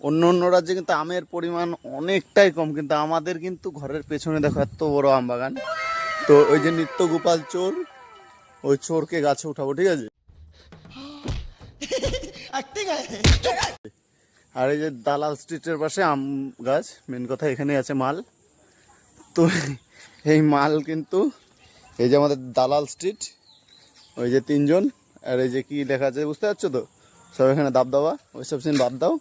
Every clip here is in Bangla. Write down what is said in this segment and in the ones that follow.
অন্য অন্য রাজ্যে কিন্তু আমের পরিমাণ অনেকটাই কম, কিন্তু আমাদের কিন্তু ঘরের পেছনে দেখো এত বড় আম বাগান। তো ওই যে নিত্য গোপাল চোর, ওই চোরকে গাছে উঠাবো, ঠিক আছে। আর এই যে দালাল স্ট্রিটের পাশে আম গাছ, মেন কথা এখানে আছে মাল। তো এই মাল কিন্তু এই যে আমাদের দালাল স্ট্রিট, ওই যে তিনজন, আর এই যে কি লেখা আছে বুঝতে পারছো তো, সব এখানে দাব দাবা, ওইসব সিন বাদ দাও।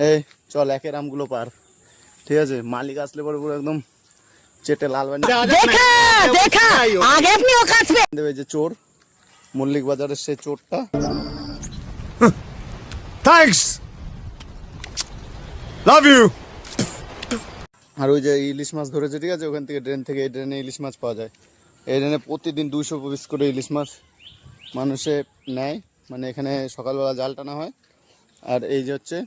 এই চল একের আমগুলো পার, ঠিক আছে। মালিক আসলে পরে পুরো একদম চেটে লাল বানিয়ে দেবে। যে চোর, মল্লিক বাজারের সেই চোরটা। Thanks, love you. আর ওই যে ইলিশ মাছ ধরেছে, ঠিক আছে, ওখান থেকে ড্রেন থেকে, এই ড্রেনে ইলিশ মাছ পাওয়া যায়। এই ড্রেনে প্রতিদিন 200 পিস করে ইলিশ মাছ মানুষে নেয়, মানে এখানে সকালবেলা জাল টানা হয়। আর এই যে হচ্ছে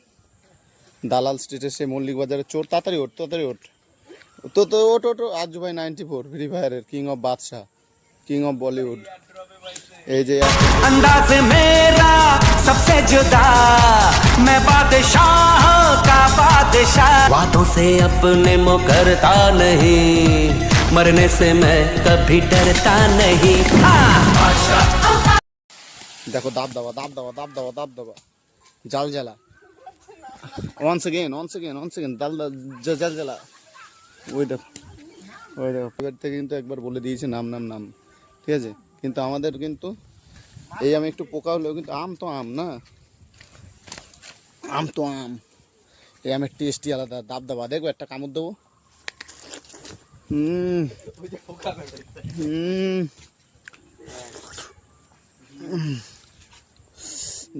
দালাল স্ট্রিটের সেই মল্লিক বাজারের চোর। তাড়াতাড়ি ওঠ, তাড়াতাড়ি ওঠ, তো তো ওঠ ওঠ। আজ ভাই 94 ফ্রি ফায়ারের কিং অফ বাদশাহ, কিং অফ বলিউড। এই যে अंदाज मेरा सबसे जुदा, मैं बादशाह का बादशाह, बातों से अपने मुकरता नहीं, मरने से मैं कभी डरता नहीं। দেখো দাব দাবা, দাব দাবা, দাব দাবা, দাব দাবা, জাল জ্বালা। Once again, once again, once again, জাল জ্বালা। ওই দেখো, ওই দেখো, এবার থেকে কিন্তু একবার বলে দিয়েছে নাম নাম নাম, ঠিক আছে। কিন্তু আমাদের কিন্তু এই আমি একটু পোকা হলেও কিন্তু আম তো আম না, আম তো আম। এই আমের টেস্টই আলাদা। দাব দাবা, দেখো একটা কামড় দেবো।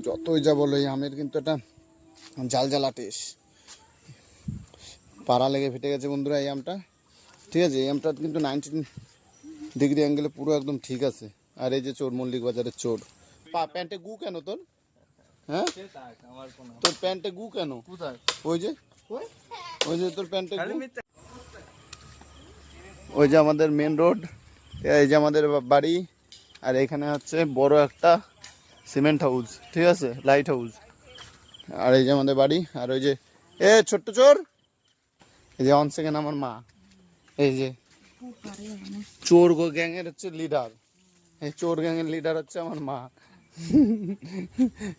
যতই যা বলো, এই আমের কিন্তু একটা জাল জ্বালা টেস্ট। পাড়া লেগে ফেটে গেছে বন্ধুরা এই আমটা, ঠিক আছে। এই আমটা কিন্তু 90 ডিগ্রি অ্যাঙ্গেলে পুরো একদম ঠিক আছে। আর এই যে চোর, মল্লিক বাজারের চোর। প্যান্টে গু কেন তোর? হ্যাঁ, তোর প্যান্টে গু কেন? ওই যে, ওই যে তোর প্যান্টে গু। ওই যে আমাদের মেন রোড, এই যে আমাদের বাড়ি। আর এখানে হচ্ছে বড় একটা সিমেন্ট হাউস, ঠিক আছে, লাইট হাউস। আর এই যে আমাদের বাড়ি। আর ওই যে এ ছোট্ট চোর, এই যে অন সেকেন্ড আমার মা। এই যে চোর গ্যাংয়ের হচ্ছে লিডার, এই চোর গ্যাংয়ের লিডার হচ্ছে আমার মা।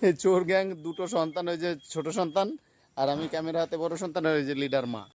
এই চোর গ্যাং দুটো সন্তান, ওই যে ছোট সন্তান, আর আমি ক্যামেরা হাতে বড় সন্তান, আর ওই যে লিডার মা।